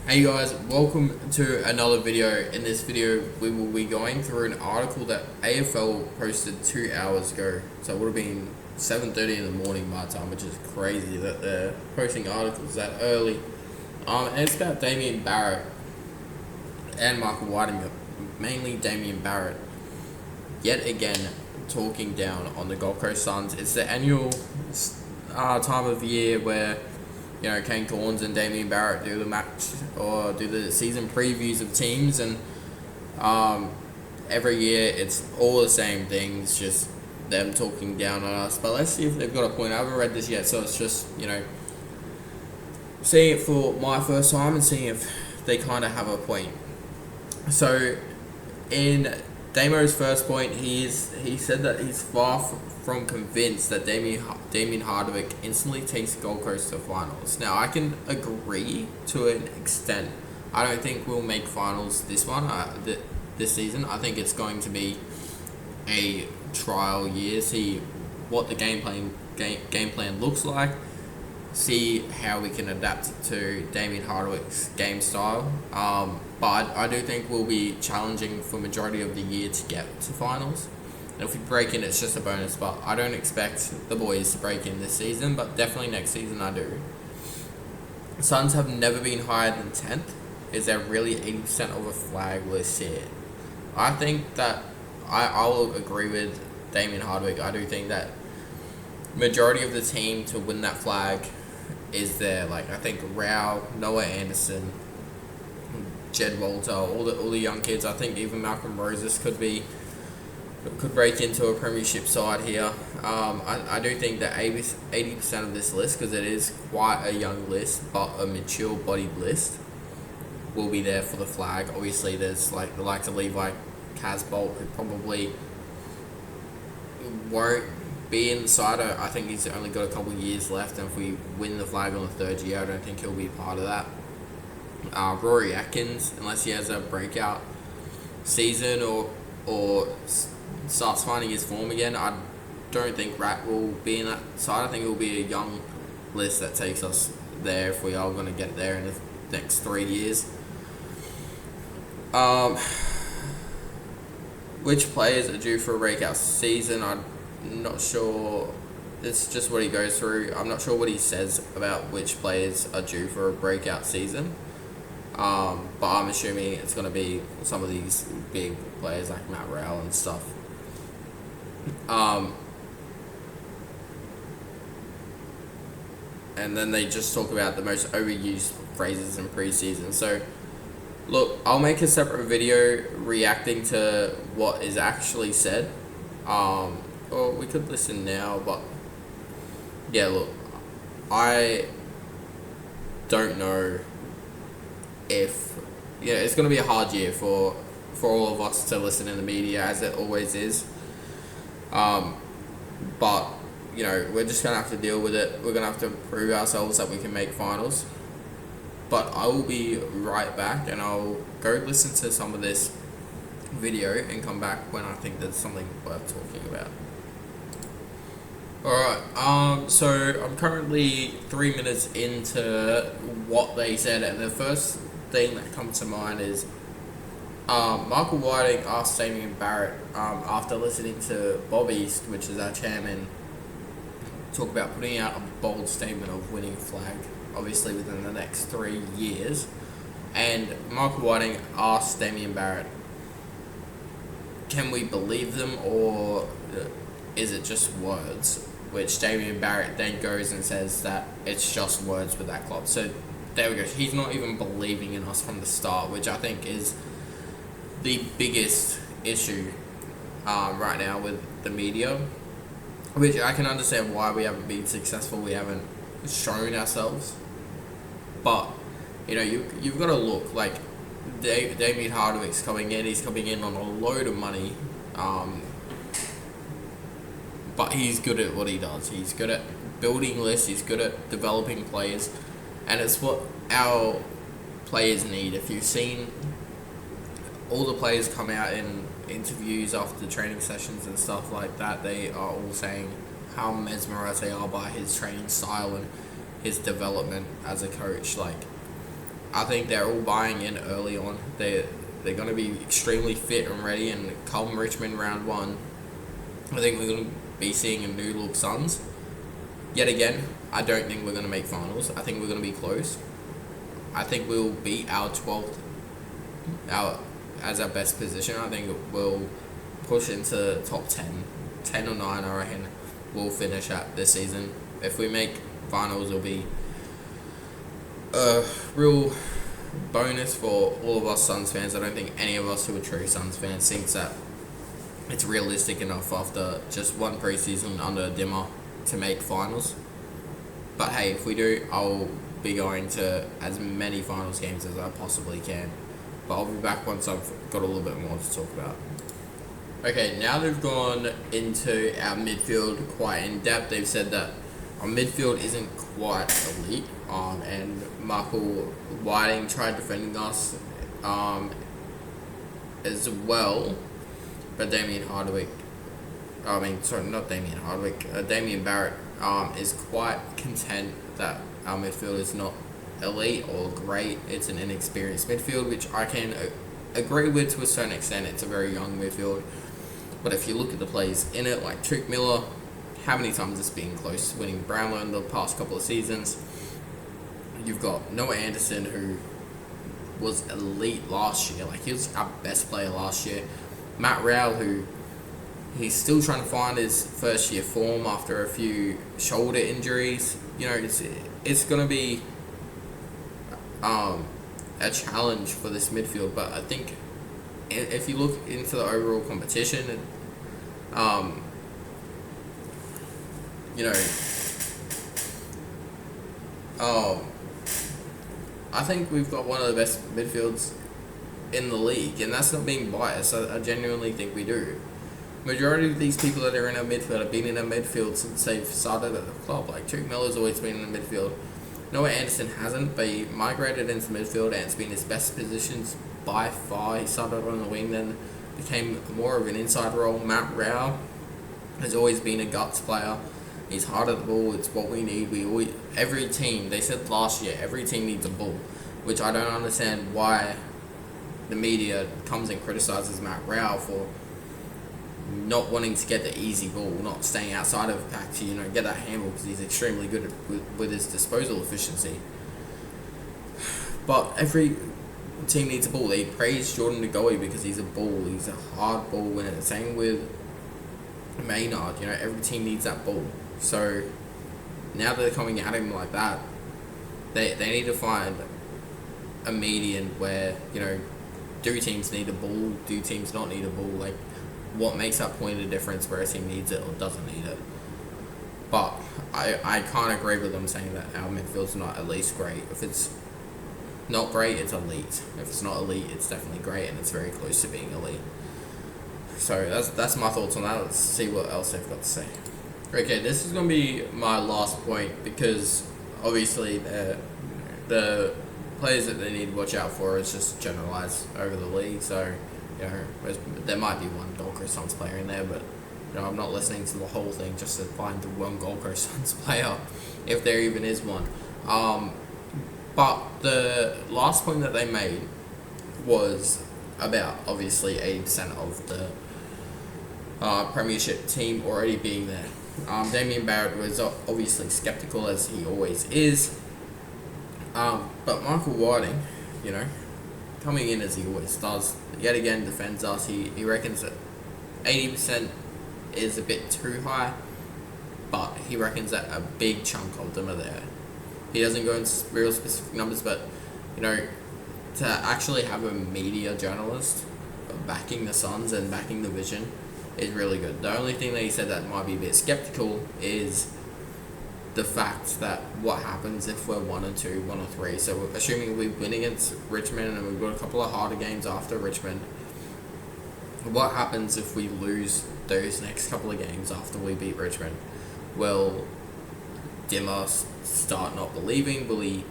Hey guys, welcome to another video. In this video, we will be going through an article that AFL posted 2 hours ago. So it would have been 7:30 in the morning my time, which is crazy that they're posting articles that early. And it's about Damien Barret and Michael Whiting, mainly Damien Barret, yet again talking down on the Gold Coast Suns. It's the annual time of year where Kane Corns and Damien Barret do the match or do the season previews of teams, and every year it's all the same things, just them talking down on us. But let's see if they've got a point. I haven't read this yet, so it's just seeing it for my first time and seeing if they kind of have a point. So in Damo's first point, he said that he's far from convinced that Damien Hardwick instantly takes Gold Coast to finals. Now, I can agree to an extent. I don't think we'll make finals this season. I think it's going to be a trial year, see what the game plan looks like, see how we can adapt it to Damien Hardwick's game style. But I do think we'll be challenging for majority of the year to get to finals. And if we break in, it's just a bonus. But I don't expect the boys to break in this season, but definitely next season I do. Suns have never been higher than 10th. Is there really 80% of a flag list here? I think that I will agree with Damien Hardwick. I do think that majority of the team to win that flag is there. Like, I think Rao, Noah Anderson, Jed Walter, all the young kids. I think even Malcolm Roses could break into a premiership side here. I do think that 80% of this list, because it is quite a young list but a mature bodied list, will be there for the flag. Obviously there's like the likes of Levi Casbolt, who probably won't be in the side. I think he's only got a couple of years left, and if we win the flag on the third year, I don't think he'll be part of that. Rory Atkins, unless he has a breakout season or starts finding his form again, I don't think Rat will be in that side. I think it will be a young list that takes us there if we are going to get there in the next 3 years. Which players are due for a breakout season? I'm not sure. It's just what he goes through. I'm not sure what he says about which players are due for a breakout season. But I'm assuming it's going to be some of these big players like Matt Rowell and stuff. And then they just talk about the most overused phrases in preseason. So, look, I'll make a separate video reacting to what is actually said. Or we could listen now, but yeah, look, I don't know if it's going to be a hard year for all of us to listen in the media, as it always is. But we're just going to have to deal with it. We're going to have to prove ourselves that we can make finals. But I will be right back, and I'll go listen to some of this video and come back when I think there's something worth talking about. Alright, so I'm currently 3 minutes into what they said, and the first thing that comes to mind is Michael Whiting asked Damien Barret, after listening to Bob East, which is our chairman, talk about putting out a bold statement of winning a flag, obviously within the next 3 years. And Michael Whiting asked Damien Barret, can we believe them, or is it just words? Which Damien Barret then goes and says that it's just words with that club. So there we go. He's not even believing in us from the start, which I think is the biggest issue right now with the media, which I can understand why we haven't been successful. We haven't shown ourselves. But you've got to look like Damien Hardwick's coming in. He's coming in on a load of money. But he's good at what he does. He's good at building lists. He's good at developing players. And it's what our players need. If you've seen all the players come out in interviews after training sessions and stuff like that, they are all saying how mesmerized they are by his training style and his development as a coach. Like, I think they're all buying in early on. They're going to be extremely fit and ready, and come Richmond round 1, I think we're going to be seeing a new look Suns. Yet again, I don't think we're going to make finals. I think we're going to be close. I think we'll beat our 12th as our best position. I think we'll push into top 10 or 9, I reckon we'll finish at this season. If we make finals, it'll be a real bonus for all of us Suns fans. I don't think any of us who are true Suns fans thinks that it's realistic enough after just one preseason under a dimmer to make finals. But hey, if we do, I'll be going to as many finals games as I possibly can. But I'll be back once I've got a little bit more to talk about. Okay, now they've gone into our midfield quite in depth. They've said that our midfield isn't quite elite, and Michael Whiting tried defending us as well, but Damien Barrett is quite content that our midfield is not elite or great. It's an inexperienced midfield, which I can agree with to a certain extent. It's a very young midfield, but if you look at the players in it, like Tuke Miller, how many times it's been close to winning Brownlow in the past couple of seasons. You've got Noah Anderson, who was elite last year, like he was our best player last year. Matt Rowell, who he's still trying to find his first year form after a few shoulder injuries. It's going to be a challenge for this midfield, but I think if you look into the overall competition, I think we've got one of the best midfields in the league, and that's not being biased. I genuinely think we do. Majority of these people that are in our midfield have been in our midfield since they've started at the club. Like Tuke Miller's always been in the midfield. Noah Anderson hasn't, but he migrated into midfield, and it's been his best positions by far. He started on the wing, then became more of an inside role. Matt Rowell has always been a guts player. He's hard at the ball. It's what we need. Every team, they said last year, every team needs a ball, which I don't understand why the media comes and criticizes Matt Rowell for not wanting to get the easy ball, not staying outside of the pack to get that handle, because he's extremely good with his disposal efficiency. But every team needs a ball. They praise Jordan DeGoey because he's a ball. He's a hard ball winner. Same with Maynard. Every team needs that ball. So now that they're coming at him like that, they need to find a median where do teams need a ball? Do teams not need a ball? Like, what makes that point of difference where a team needs it or doesn't need it? But I can't agree with them saying that our midfield's not at least great. If it's not great, it's elite. If it's not elite, it's definitely great, and it's very close to being elite. So that's my thoughts on that. Let's see what else they've got to say. Okay, this is going to be my last point, because obviously the players that they need to watch out for is just generalised over the league. So there might be one Gold Coast Suns player in there, but I'm not listening to the whole thing just to find the one Gold Coast Suns player, if there even is one. But the last point that they made was about obviously 80% of the premiership team already being there. Damien Barrett was obviously skeptical, as he always is. But Michael Whiting, coming in as he always does, yet again defends us. He reckons that 80% is a bit too high, but he reckons that a big chunk of them are there. He doesn't go into real specific numbers, but to actually have a media journalist backing the Suns and backing the vision is really good. The only thing that he said that might be a bit skeptical is the fact that what happens if we're 1 or 2, 1 or 3. So assuming we win against Richmond and we've got a couple of harder games after Richmond, what happens if we lose those next couple of games after we beat Richmond? Will Dimmer start not believing? Will he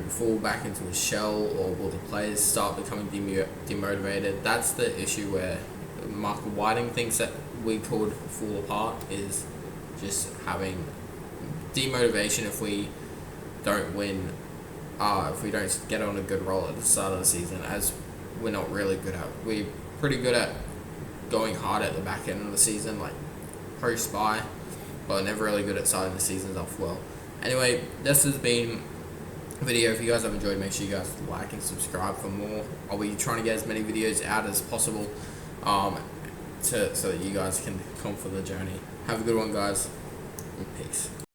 fall back into a shell, or will the players start becoming demotivated? That's the issue where Michael Whiting thinks that we could fall apart, is just having demotivation if we don't win if we don't get on a good roll at the start of the season, as we're not really good at. We're pretty good at going hard at the back end of the season, like post-bye, but never really good at starting the seasons off well. Anyway, this has been a video. If you guys have enjoyed, make sure you guys like and subscribe for more. I'll be trying to get as many videos out as possible, so that you guys can come for the journey. Have a good one, guys, and peace.